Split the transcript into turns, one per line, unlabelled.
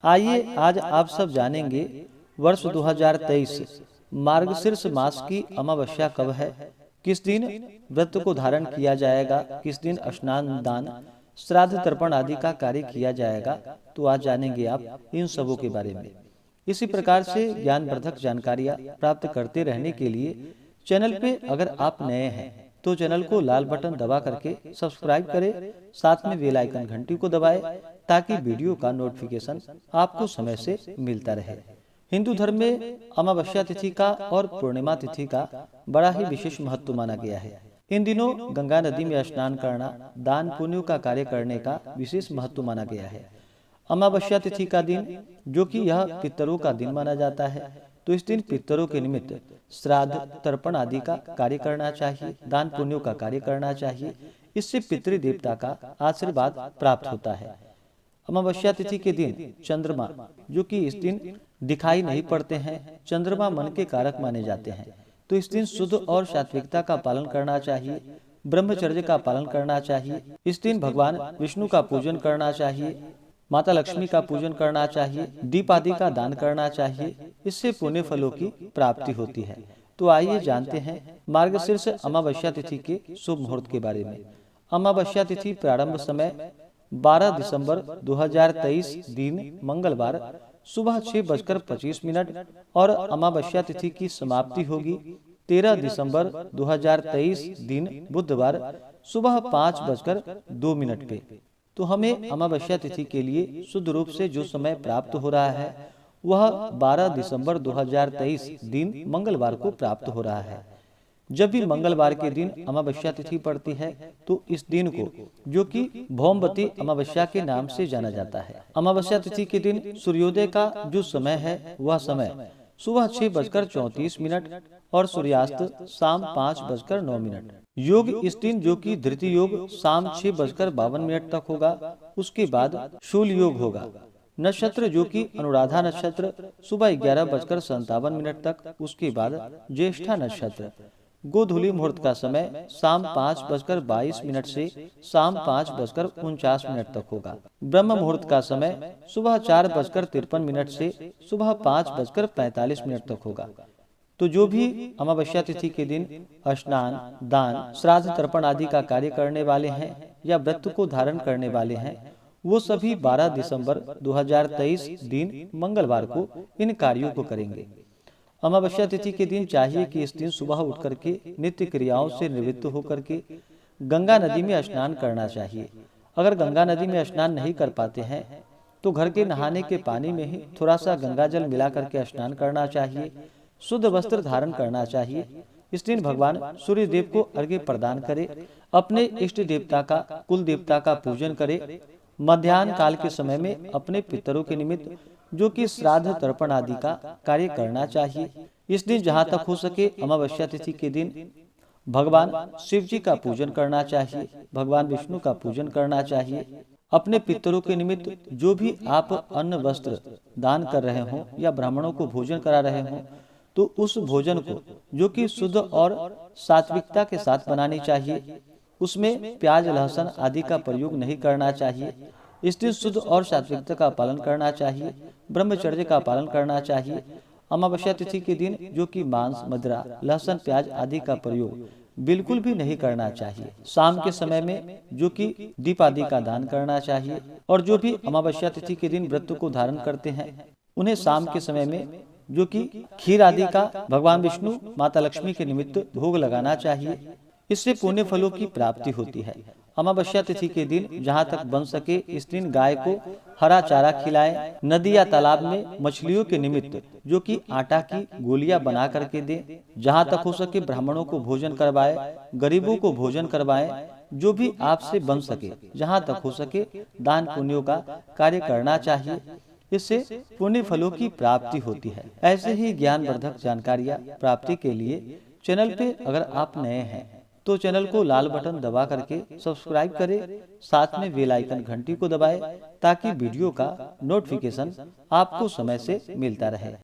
आइए आज आप सब जानेंगे वर्ष 2023 मार्गशीर्ष मास की अमावस्या कब है, किस दिन व्रत को धारण किया जाएगा, किस दिन स्नान दान श्राद्ध तर्पण आदि का कार्य किया जाएगा। तो आज जानेंगे आप इन सबों के बारे में। इसी प्रकार से ज्ञानवर्धक जानकारियाँ प्राप्त करते रहने के लिए चैनल पे अगर आप नए हैं तो चैनल को लाल बटन दबा करके सब्सक्राइब करें, साथ में बेल आइकन घंटी को दबाएं ताकि वीडियो का नोटिफिकेशन आपको समय से मिलता रहे। हिंदू धर्म में अमावस्या तिथि का और पूर्णिमा तिथि का बड़ा ही विशेष महत्व माना गया है। इन दिनों गंगा नदी में स्नान करना दान पुण्य का कार्य करने का विशेष महत्व माना गया है। अमावस्या तिथि का दिन जो कि यह पितरों का दिन माना जाता है, तो इस दिन पितरों के निमित्त श्राद्ध तर्पण आदि का कार्य करना चाहिए, दान पुण्यों का कार्य करना चाहिए। इससे पितृ देवता का आशीर्वाद प्राप्त होता है। अमावस्या तिथि के दिन चंद्रमा जो कि इस दिन दिखाई नहीं पड़ते हैं, चंद्रमा मन के कारक माने जाते हैं, तो इस दिन शुद्ध और सात्विकता का पालन करना चाहिए, ब्रह्मचर्य का पालन करना चाहिए। इस दिन भगवान विष्णु का पूजन करना चाहिए, माता लक्ष्मी का पूजन करना चाहिए, दीप आदि का दान करना चाहिए। इससे पुण्य फलों की प्राप्ति होती है। तो आइए जानते हैं मार्गशीर्ष अमावस्या तिथि के शुभ मुहूर्त के बारे में। अमावस्या तिथि प्रारंभ समय 12 दिसंबर 2023 दिन मंगलवार सुबह 6:25 और अमावस्या तिथि की समाप्ति होगी 13 दिसंबर 2023 दिन बुधवार सुबह 5:02 पे। तो हमें अमावस्या तिथि के लिए शुद्ध रूप से जो समय प्राप्त हो रहा है वह 12 दिसंबर 2023 दिन मंगलवार को प्राप्त हो रहा है। जब भी मंगलवार के दिन अमावस्या तिथि पड़ती है तो इस दिन को जो कि भौमवती अमावस्या के नाम से जाना जाता है। अमावस्या तिथि के दिन सूर्योदय का जो समय है वह समय सुबह 6:34 और सूर्यास्त शाम 5:09। योग इस दिन जो कि धृति योग शाम 6:52 तक होगा। उसके बाद शूल योग होगा। नक्षत्र जो कि अनुराधा नक्षत्र सुबह 11:57 तक। उसके बाद ज्येष्ठा नक्षत्र। गोधूली मुहूर्त का समय शाम 5:22 से शाम 5:49 तक होगा। ब्रह्म मुहूर्त का समय सुबह 4:53 से सुबह 5:45 तक होगा। तो जो भी अमावस्या तिथि के दिन स्नान दान श्राद्ध तर्पण आदि का कार्य करने वाले हैं या व्रत को धारण करने वाले हैं, वो सभी 12 दिसंबर 2023 दिन मंगलवार को इन कार्यों को करेंगे। अमावस्या तिथि के दिन चाहिए कि इस दिन सुबह उठ करके नित्य क्रियाओं से निवृत्त होकर के गंगा नदी में स्नान करना चाहिए। अगर गंगा नदी में स्नान नहीं कर पाते हैं तो घर के नहाने के पानी में ही थोड़ा सा गंगा जल मिला करके स्नान करना चाहिए। शुद्ध वस्त्र धारण करना चाहिए। इस दिन भगवान सूर्य देव को अर्घ्य प्रदान करे, अपने इष्ट देवता का कुल देवता का पूजन करे। मध्याह्न काल के समय में अपने पितरों के निमित्त जो कि श्राद्ध तर्पण आदि का कार्य करना चाहिए। इस दिन जहाँ तक हो सके अमावस्या तिथि के दिन भगवान शिव जी का पूजन करना चाहिए, भगवान विष्णु का पूजन करना चाहिए। अपने पितरों के निमित्त जो भी आप अन्न वस्त्र दान कर रहे हों या ब्राह्मणों को भोजन करा रहे हों, तो उस भोजन को जो कि शुद्ध और सात्विकता के साथ बनानी चाहिए। उसमें प्याज लहसुन आदि का प्रयोग नहीं करना चाहिए। इस दिन शुद्ध और सात्विकता का पालन करना चाहिए, ब्रह्मचर्य का पालन करना चाहिए। अमावस्या तिथि के दिन जो कि मांस मदिरा लहसुन प्याज आदि का प्रयोग बिल्कुल भी नहीं करना चाहिए। शाम के समय में जो कि दीप आदि का दान करना चाहिए। और जो भी अमावस्या तिथि के दिन व्रत को धारण करते हैं उन्हें शाम के समय में जो कि खीर आदि का भगवान विष्णु माता लक्ष्मी के निमित्त भोग लगाना चाहिए। इससे पुण्य फलों की प्राप्ति होती है। अमावस्या तिथि के दिन जहाँ तक बन सके इस दिन गाय को हरा चारा खिलाएं। नदी या तालाब में मछलियों के निमित्त जो कि आटा की गोलियां बना करके दें। जहाँ तक हो सके ब्राह्मणों को भोजन करवाएं, गरीबों को भोजन करवाएं। जो भी आपसे बन सके जहाँ तक हो सके दान पुण्यों का कार्य करना चाहिए। इससे पुण्य फलों की प्राप्ति होती है। ऐसे ही ज्ञानवर्धक जानकारियाँ प्राप्ति के लिए चैनल पे अगर आप नए हैं तो चैनल को लाल बटन दबा करके सब्सक्राइब करें, साथ में बेल आइकन घंटी को दबाएं ताकि वीडियो का नोटिफिकेशन आपको समय से मिलता रहे।